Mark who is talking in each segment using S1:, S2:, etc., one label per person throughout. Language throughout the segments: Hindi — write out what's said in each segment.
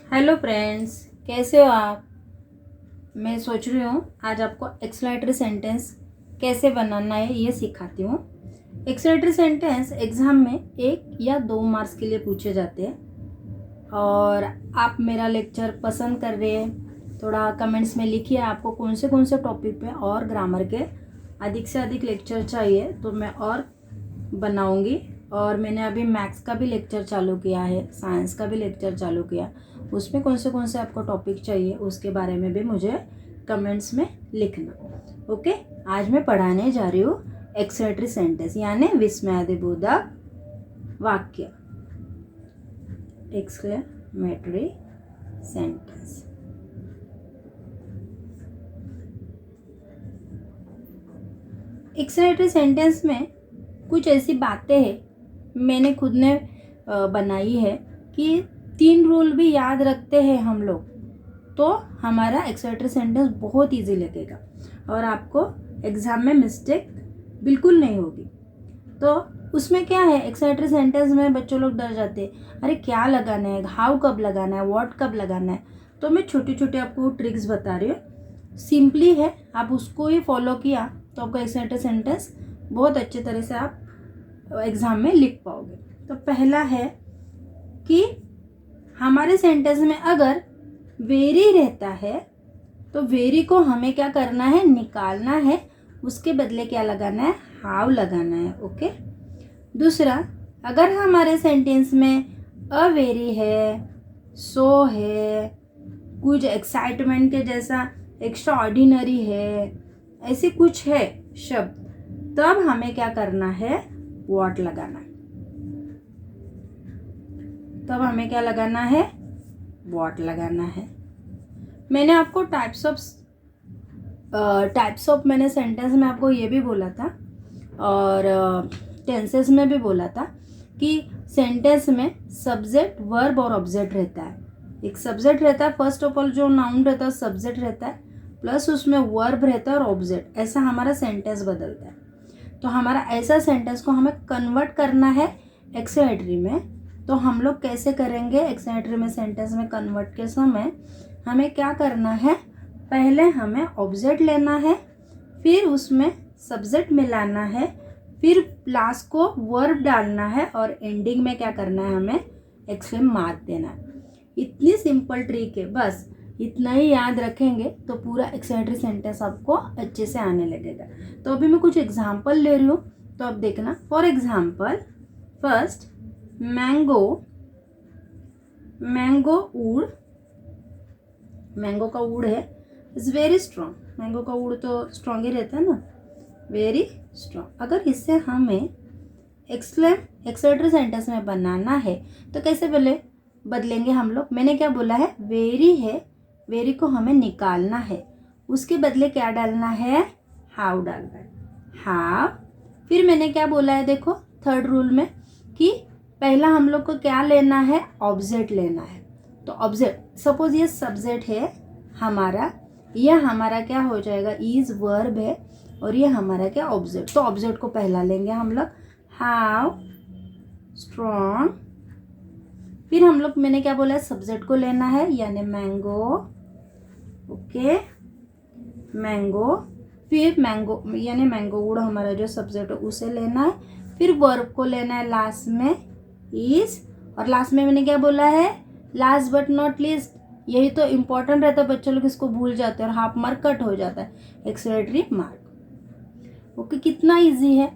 S1: हेलो फ्रेंड्स, कैसे हो आप। मैं सोच रही हूँ आज आपको एक्सक्लेमेटरी सेंटेंस कैसे बनाना है ये सिखाती हूँ। एक्सक्लेमेटरी सेंटेंस एग्ज़ाम में 1 या 2 मार्क्स के लिए पूछे जाते हैं और आप मेरा लेक्चर पसंद कर रहे हैं। थोड़ा कमेंट्स में लिखिए आपको कौन से टॉपिक पे और ग्रामर के अधिक से अधिक लेक्चर चाहिए तो मैं और बनाऊंगी। और मैंने अभी मैथ्स का भी लेक्चर चालू किया है, साइंस का भी लेक्चर चालू किया, उसमें कौन से आपको टॉपिक चाहिए उसके बारे में भी मुझे कमेंट्स में लिखना। ओके, आज मैं पढ़ाने जा रही हूँ एक्सक्लेमेटरी सेंटेंस यानी विस्मयादिबोधक वाक्य। Exclamatory sentence. एक्सक्लेमेटरी सेंटेंस में कुछ ऐसी बातें हैं मैंने खुद ने बनाई है कि 3 रूल भी याद रखते हैं हम लोग तो हमारा एक्सक्लेमेटरी सेंटेंस बहुत इजी लगेगा और आपको एग्जाम में मिस्टेक बिल्कुल नहीं होगी। तो उसमें क्या है, एक्सक्लेमेटरी सेंटेंस में बच्चों लोग डर जाते हैं, अरे क्या लगाना है, हाउ कब लगाना है, व्हाट कब लगाना है। तो मैं छोटी छोटी आपको ट्रिक्स बता रही हूँ, सिंपली है, आप उसको ही फॉलो किया तो आपका एक्सक्लेमेटरी सेंटेंस बहुत अच्छे तरह से आप एग्जाम में लिख पाओगे। तो पहला है कि हमारे सेंटेंस में अगर वेरी रहता है तो वेरी को हमें क्या करना है, निकालना है, उसके बदले क्या लगाना है, हाउ लगाना है। ओके। दूसरा, अगर हमारे सेंटेंस में अ वेरी है, सो है, कुछ एक्साइटमेंट के जैसा एक्स्ट्रा ऑर्डिनरी है, ऐसे कुछ है शब्द, तब हमें क्या करना है, व्हाट लगाना है। तब हमें क्या लगाना है, व्हाट लगाना है। मैंने आपको टाइप्स ऑफ मैंने सेंटेंस में आपको ये भी बोला था और टेंसेस में भी बोला था कि सेंटेंस में सब्जेक्ट, वर्ब और ऑब्जेक्ट रहता है। एक सब्जेक्ट रहता है, फर्स्ट ऑफ ऑल जो नाउन रहता है सब्जेक्ट रहता है, प्लस उसमें वर्ब रहता है और ऑब्जेक्ट, ऐसा हमारा सेंटेंस बदलता है। तो हमारा ऐसा सेंटेंस को हमें कन्वर्ट करना है एक्सक्लेमेटरी में। तो हम लोग कैसे करेंगे, एक्सक्लेमेटरी में सेंटेंस में कन्वर्ट के समय हमें क्या करना है, पहले हमें ऑब्जेक्ट लेना है, फिर उसमें सब्जेक्ट मिलाना है, फिर लास्ट को वर्ब डालना है और एंडिंग में क्या करना है, हमें एक्सक्लेम मार्क देना है। इतनी सिंपल ट्रिक है, बस इतना ही याद रखेंगे तो पूरा एक्सक्लेमेटरी सेंटेंस आपको अच्छे से आने लगेगा। तो अभी मैं कुछ एग्जांपल ले रही हूँ तो आप देखना। For example, first, mango, mango would, mango का वुड है, इज वेरी स्ट्रॉन्ग। मैंगो का वुड तो स्ट्रॉन्ग ही रहता है ना, वेरी स्ट्रॉन्ग। अगर इससे हमें एक्सक्लेमेटरी सेंटेंस में बनाना है तो कैसे बदलेंगे हम लोग। मैंने क्या बोला है, वेरी है, वेरी को हमें निकालना है, उसके बदले क्या डालना है, हाउ डालना है, हाउ। फिर मैंने क्या बोला है, देखो थर्ड रूल में कि पहला हम लोग को क्या लेना है, ऑब्जेक्ट लेना है। तो ऑब्जेक्ट, सपोज ये सब्जेक्ट है हमारा, यह हमारा क्या हो जाएगा, इज वर्ब है और ये हमारा क्या, ऑब्जेक्ट। तो ऑब्जेक्ट को पहला लेंगे हम लोग, हाउ स्ट्रॉन्ग। फिर हम लोग, मैंने क्या बोला है, सब्जेक्ट को लेना है यानी मैंगो। Okay, mango. फिर मैंगो यानी मैंगो वुड हमारा जो सब्जेक्ट है उसे लेना है, फिर वर्ब को लेना है लास्ट में, इज। और लास्ट में मैंने क्या बोला है, लास्ट बट नॉट लीस्ट, यही तो इम्पोर्टेंट रहता है, बच्चों लोग इसको भूल जाते हैं और हाफ मार्क कट हो जाता है, एक्सक्लेमेटरी मार्क। ओके, कितना इजी है।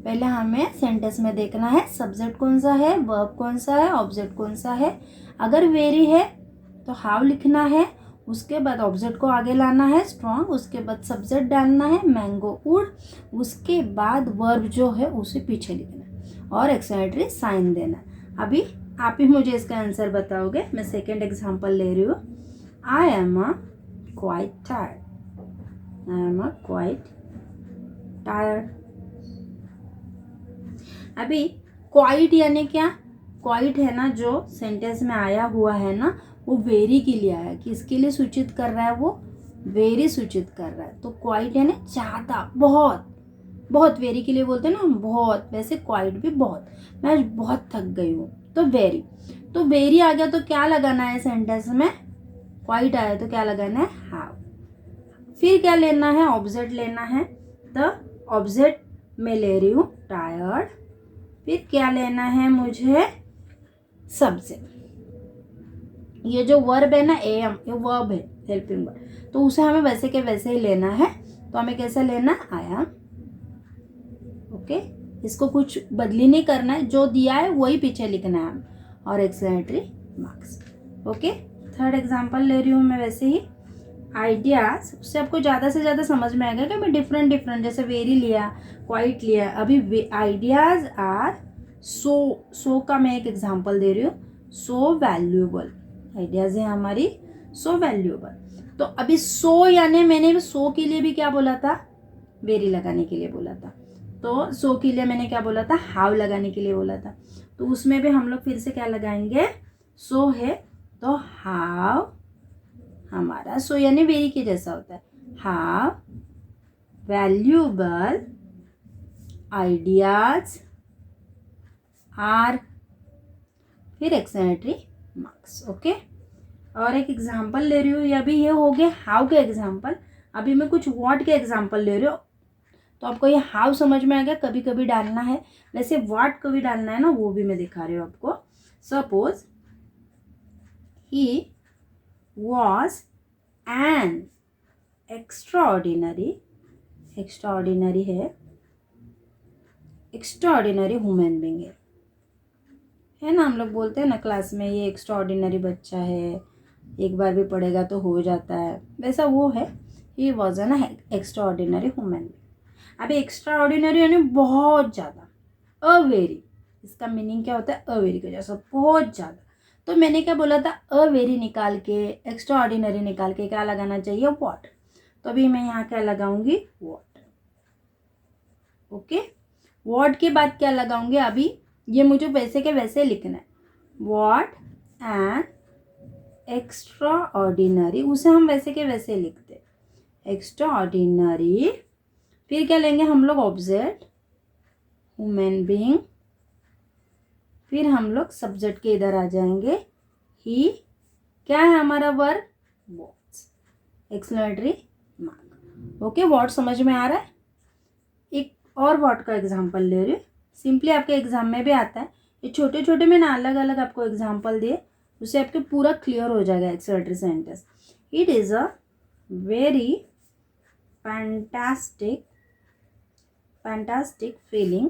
S1: पहले हमें सेंटेंस में देखना है सब्जेक्ट कौन सा है, वर्ब कौन सा है, ऑब्जेक्ट कौन सा है। अगर वेरी है तो हाउ लिखना है, उसके बाद ऑब्जेक्ट को आगे लाना है स्ट्रॉन्ग, उसके बाद सब्जेक्ट डालना है मैंगो वुड, उसके बाद वर्ब जो है उसे पीछे लिखना है और एक्सक्लेमेटरी साइन देना। अभी आप ही मुझे इसका आंसर बताओगे। मैं सेकेंड एग्जाम्पल ले रही हूँ। I am a quite tired, I am a quite tired. अभी क्वाइट यानी क्या, क्वाइट है ना जो सेंटेंस में आया हुआ है ना, वो वेरी के लिए आया, किसके लिए सूचित कर रहा है, वो वेरी सूचित कर रहा है। तो क्वाइट यानी ज्यादा, बहुत, बहुत वेरी के लिए बोलते हैं ना हम, बहुत। वैसे क्वाइट भी बहुत, मैं आज बहुत थक गई हूँ, तो वेरी, तो वेरी आ गया तो क्या लगाना है सेंटेंस में, क्वाइट आया तो क्या लगाना है, हाउ। फिर क्या लेना है, ऑब्जेक्ट लेना है, द ऑब्जेक्ट में ले रही हूँ टायर्ड। फिर क्या लेना है मुझे, सब्जेक्ट। ये जो वर्ब है ना एम, ये वर्ब है, हेल्पिंग वर्ब, तो उसे हमें वैसे के वैसे ही लेना है। तो हमें कैसे लेना, आई एम। ओके, इसको कुछ बदली नहीं करना है, जो दिया है वही पीछे लिखना है और exclamatory marks. Okay, third example ले रही हूँ मैं वैसे ही, आइडियाज। उससे आपको ज़्यादा से ज़्यादा समझ में आएगा कि मैं डिफरेंट डिफरेंट, जैसे वेरी लिया, क्वाइट लिया। अभी आइडियाज आर सो का मैं एक एग्जांपल दे रही हूँ, सो वैल्यूएबल। आइडियाज है हमारी सो वैल्यूएबल। तो अभी सो यानी मैंने सो के लिए भी क्या बोला था, वेरी लगाने के लिए बोला था। तो सो के लिए मैंने क्या बोला था, हाउ लगाने के लिए बोला था। तो उसमें भी हम लोग फिर से क्या लगाएंगे, सो है तो हाउ हमारा, सो यानी वेरी के जैसा होता है, हाउ वैल्यूएबल आइडियाज आर, फिर एक्सक्लेमेटरी मार्क्स। ओके, और एक एग्जांपल ले रही हूँ, अभी ये हो गया हाउ के एग्जांपल। अभी मैं कुछ व्हाट के एग्जांपल ले रही हूँ। तो आपको ये हाउ समझ में आ गया, कभी कभी डालना है, वैसे व्हाट कभी डालना है ना, वो भी मैं दिखा रही हूँ आपको। Suppose he was an extraordinary, extraordinary है, एक्स्ट्राऑर्डिनरी ह्यूमन बीइंग है ना। हम लोग बोलते हैं ना क्लास में, ये एक्स्ट्राऑर्डिनरी बच्चा है, एक बार भी पढ़ेगा तो हो जाता है, वैसा वो है। He was an extraordinary human being. अभी एक्स्ट्रा ऑर्डिनरी यानी बहुत ज़्यादा, अवेरी, इसका मीनिंग क्या होता है, अवेरी का जैसा, बहुत ज़्यादा। तो मैंने क्या बोला था, अवेरी निकाल के एक्स्ट्रा ऑर्डिनरी निकाल के क्या लगाना चाहिए, वॉट। तो अभी मैं यहाँ क्या लगाऊंगी, वॉट। ओके, वॉट के बाद क्या लगाऊंगी, अभी ये मुझे वैसे के वैसे लिखना है, वॉट एंड एक्स्ट्रा ऑर्डिनरी, उसे हम वैसे के वैसे लिखते, एक्स्ट्रा ऑर्डिनरी। फिर क्या लेंगे हम लोग, ऑब्जेक्ट ह्यूमन बीइंग। फिर हम लोग सब्जेक्ट के इधर आ जाएंगे, ही क्या है हमारा verb, what's, exclamatory mark. Okay, what समझ में आ रहा है। एक और वॉट का एग्जांपल ले रही हूँ, सिंपली आपके एग्जाम में भी आता है। ये छोटे छोटे मैंने अलग अलग आपको एग्जांपल दिए, उससे आपके पूरा क्लियर हो जाएगा exclamatory sentence. It is a very fantastic feeling,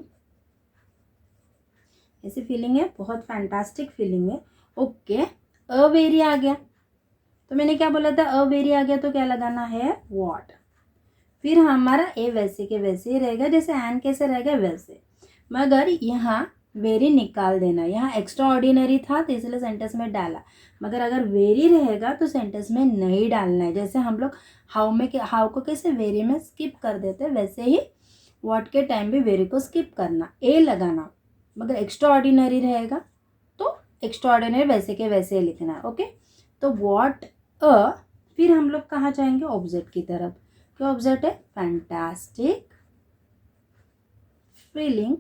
S1: ऐसी फीलिंग है, बहुत फैंटास्टिक फीलिंग है। ओके, अ वेरी आ गया, तो मैंने क्या बोला था, अ वेरी आ गया तो क्या लगाना है, व्हाट। फिर हमारा ए वैसे के वैसे ही रहेगा, जैसे एन कैसे रहेगा वैसे, मगर यहाँ वेरी निकाल देना। यहाँ एक्स्ट्रा ऑर्डिनरी था तो इसलिए सेंटेंस में डाला, मगर अगर वेरी रहेगा तो सेंटेंस में नहीं डालना है। जैसे हम लोग हाउ को कैसे वेरी में स्किप कर देते हैं, वैसे ही व्हाट के टाइम भी वेरी को स्किप करना, ए लगाना। मगर एक्स्ट्रा ऑर्डिनरी रहेगा तो एक्स्ट्रा ऑर्डिनरी वैसे के वैसे लिखना है। ओके, तो व्हाट अ, फिर हम लोग कहाँ जाएंगे, ऑब्जेक्ट की तरफ। क्या ऑब्जेक्ट है, फैंटास्टिक फीलिंग।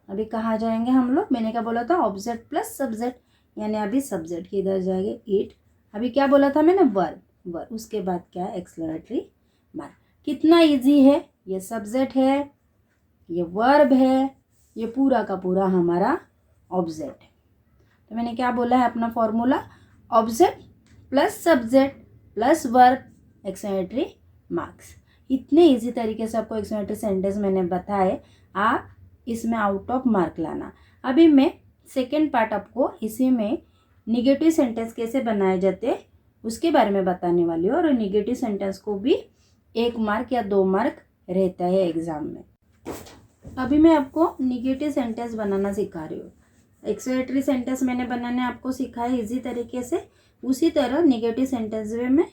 S1: अभी कहाँ जाएंगे हम लोग, मैंने क्या बोला था, ऑब्जेक्ट प्लस सब्जेक्ट, यानी अभी सब्जेक्ट की इधर जाएंगे, इट। अभी क्या बोला था मैंने, वर्ब, उसके बाद क्या है, एक्सक्लेमेटरी मार्क। कितना इजी है, ये सब्जेक्ट है, ये वर्ब है, ये पूरा का पूरा हमारा ऑब्जेक्ट है। तो मैंने क्या बोला है अपना formula, object plus subject plus verb exclamatory marks. इतने इजी तरीके से आपको एक्सक्लेमेटरी सेंटेंस मैंने बताए, आप इसमें आउट ऑफ मार्क लाना। अभी मैं सेकेंड पार्ट आपको इसी में निगेटिव सेंटेंस कैसे बनाए जाते उसके बारे में बताने वाली हूँ, और निगेटिव सेंटेंस को भी 1 मार्क या 2 मार्क रहता है एग्जाम में। अभी मैं आपको निगेटिव सेंटेंस बनाना सिखा रही हूँ। एक्सक्लेमेटरी सेंटेंस मैंने बनाने आपको सिखाया इजी तरीके से, उसी तरह निगेटिव सेंटेंस में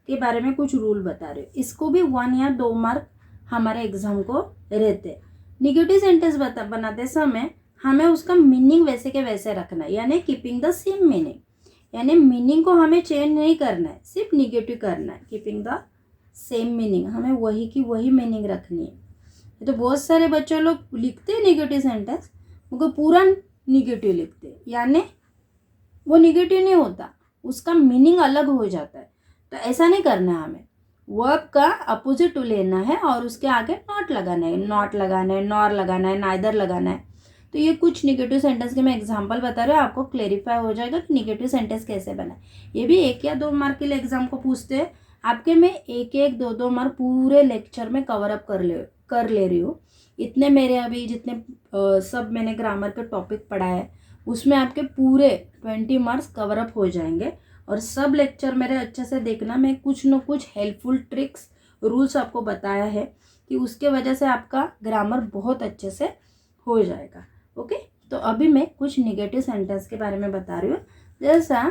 S1: के बारे में कुछ रूल बता रही हूँ। इसको भी 1 या 2 मार्क हमारे एग्जाम को रहते। निगेटिव सेंटेंस बनाते समय हमें उसका मीनिंग वैसे के वैसे रखना है, यानी कीपिंग द सेम मीनिंग, यानी मीनिंग को हमें चेंज नहीं करना है, सिर्फ निगेटिव करना है। कीपिंग द सेम मीनिंग, हमें वही की वही मीनिंग रखनी है। तो बहुत सारे बच्चे लोग लिखते हैं निगेटिव सेंटेंस, उनको पूरा निगेटिव लिखते हैं, यानी वो निगेटिव नहीं होता, उसका मीनिंग अलग हो जाता है। तो ऐसा नहीं करना है, हमें वर्ब का अपोजिट लेना है और उसके आगे नॉट लगाना है, नॉट लगाना है, नॉर लगाना है, नाइदर लगाना है। तो ये कुछ निगेटिव सेंटेंस के मैं एग्जांपल बता रही हूँ, आपको क्लेरिफाई हो जाएगा कि निगेटिव सेंटेंस कैसे बना है। ये भी 1 या 2 मार्क के लिए एग्जाम को पूछते हैं। आपके मैं 1-1, 2-2 मार्क पूरे लेक्चर में कवर अप कर ले रही हूँ। इतने मेरे अभी जितने सब मैंने ग्रामर के टॉपिक पढ़ा है उसमें आपके पूरे 20 मार्क्स कवर अप हो जाएंगे। और सब लेक्चर मेरे अच्छे से देखना, मैं कुछ न कुछ हेल्पफुल ट्रिक्स रूल्स आपको बताया है कि उसके वजह से आपका ग्रामर बहुत अच्छे से हो जाएगा। ओके, तो अभी मैं कुछ निगेटिव सेंटेंस के बारे में बता रही हूँ। जैसा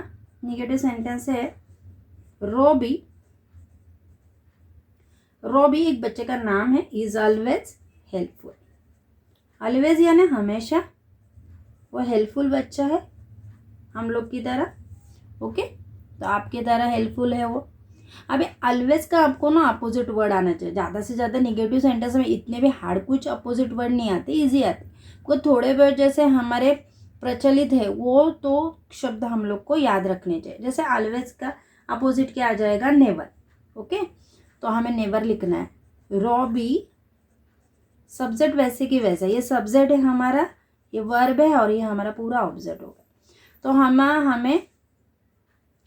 S1: निगेटिव सेंटेंस है रॉबी। रॉबी एक बच्चे का नाम है, इज ऑलवेज हेल्पफुल। ऑलवेज यानी हमेशा, वो हेल्पफुल बच्चा है हम लोग की तरह। ओके, तो आपकी तरह हेल्पफुल है वो। अभी ऑलवेज का आपको ना अपोजिट वर्ड आना चाहिए। ज़्यादा से ज़्यादा निगेटिव सेंटेंस में इतने भी हार्ड कुछ अपोजिट वर्ड नहीं आते, इजी आते। को थोड़े बहुत जैसे हमारे प्रचलित है वो तो शब्द हम लोग को याद रखने चाहिए। जैसे ऑलवेज का अपोजिट क्या आ जाएगा, नेवर। ओके, तो हमें नेवर लिखना है। रॉबी सब्जेक्ट वैसे की वैसा, ये सब्जेक्ट है हमारा, ये वर्ब है और ये हमारा पूरा ऑब्जेक्ट होगा। तो हमें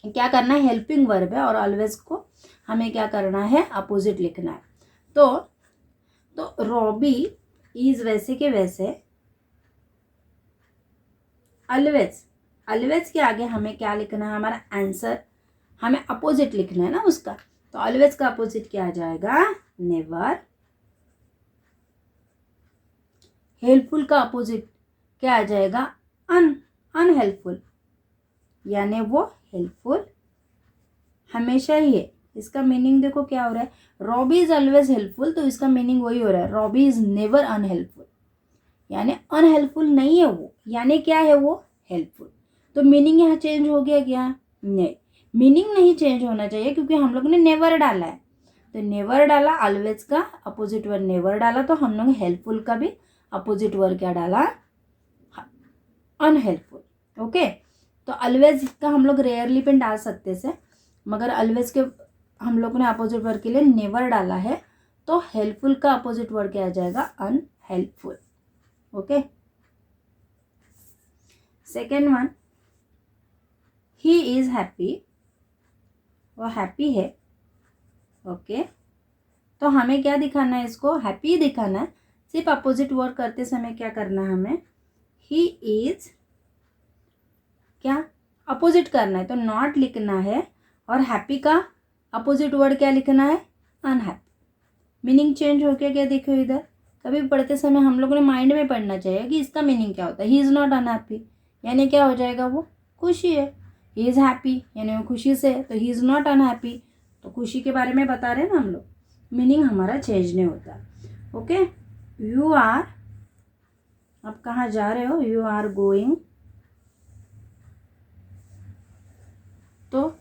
S1: क्या करना है, हेल्पिंग वर्ब है और ऑलवेज को हमें क्या करना है, अपोजिट लिखना है। तो रॉबी इज वैसे के वैसे, ऑलवेज, ऑलवेज के आगे हमें क्या लिखना है, हमारा आंसर हमें अपोजिट लिखना है ना उसका। तो ऑलवेज का अपोजिट क्या आ जाएगा, नेवर। हेल्पफुल का अपोजिट क्या आ जाएगा, अनहेल्पफुल, यानी वो हेल्पफुल हमेशा ही है। इसका मीनिंग देखो क्या हो रहा है, रॉबी इज ऑलवेज हेल्पफुल, तो इसका मीनिंग वही हो रहा है, रॉबी इज नेवर अनहेल्पफुल, यानी अनहेल्पफुल नहीं है वो, यानी क्या है वो, हेल्पफुल। तो मीनिंग यहाँ चेंज हो गया क्या, नहीं, मीनिंग नहीं चेंज होना चाहिए क्योंकि हम लोग ने नेवर डाला है। तो नेवर डाला, ऑलवेज का अपोजिट वर्ड नेवर डाला, तो हम लोग हेल्पफुल का भी अपोजिट वर्ड क्या डाला, अनहेल्पफुल। ओके, तो ऑलवेज का हम लोग रेयरली पे डाल सकते से, मगर ऑलवेज के हम लोग ने अपोजिट वर्ड के लिए नेवर डाला है, तो हेल्पफुल का अपोजिट वर्ड क्या आ जाएगा, unhelpful. Okay, second one, he is happy, वो हैप्पी है। ओके, तो हमें क्या दिखाना है, इसको हैप्पी दिखाना है। सिर्फ अपोजिट वर्ड करते समय क्या करना है, हमें ही इज क्या अपोजिट करना है, तो नॉट लिखना है। और हैप्पी का अपोजिट वर्ड क्या लिखना है, अनहैप्पी। मीनिंग चेंज हो गया क्या, देखो इधर। कभी पढ़ते समय हम लोगों ने माइंड में पढ़ना चाहिए कि इसका मीनिंग क्या होता है। ही इज़ नॉट अनहैप्पी यानी क्या हो जाएगा, वो खुशी है। ही इज़ हैप्पी यानी वो खुशी से, तो ही इज़ नॉट अनहैप्पी, तो खुशी के बारे में बता रहे हैं ना हम लोग, मीनिंग हमारा चेंज नहीं होता। ओके, यू आर, आप कहाँ जा रहे हो, यू आर गोइंग, तो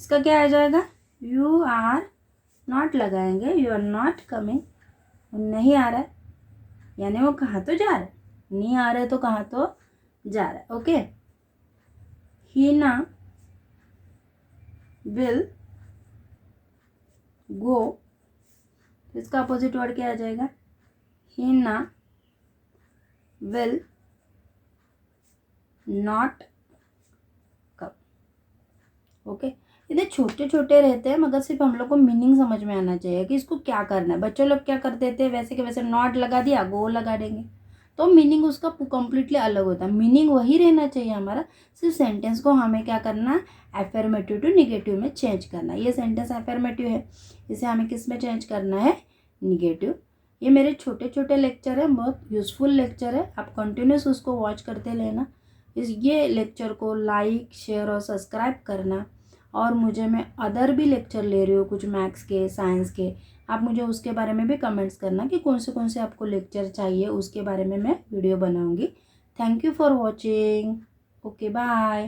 S1: इसका क्या आ जाएगा, यू आर नॉट लगाएंगे, यू आर नॉट कमिंग, नहीं आ रहा है यानी वो कहाँ तो जा रहा है, नहीं आ रहा है तो कहाँ तो जा रहा है। ओके, हीना विल गो, तो इसका अपोजिट वर्ड क्या आ जाएगा, हीना विल नॉट कम। ओके, इतने छोटे छोटे रहते हैं मगर सिर्फ हम लोग को मीनिंग समझ में आना चाहिए कि इसको क्या करना है। बच्चे लोग क्या कर देते हैं, वैसे के वैसे नॉट लगा दिया, गो लगा देंगे, तो मीनिंग उसका कम्प्लीटली अलग होता है। मीनिंग वही रहना चाहिए हमारा, सिर्फ सेंटेंस को हमें क्या करना है, एफर्मेटिव टू निगेटिव में चेंज करना है। ये सेंटेंस एफर्मेटिव है, इसे हमें किस में चेंज करना है, निगेटिव। ये मेरे छोटे छोटे लेक्चर है, बहुत यूज़फुल लेक्चर है, आप कंटिन्यूस उसको वॉच करते लेना। ये लेक्चर को लाइक, शेयर और सब्सक्राइब करना। और मैं अदर भी लेक्चर ले रही हूँ, कुछ मैथ्स के, साइंस के, आप मुझे उसके बारे में भी कमेंट्स करना कि कौन से आपको लेक्चर चाहिए, उसके बारे में मैं वीडियो बनाऊँगी। Thank you for watching. Okay, bye.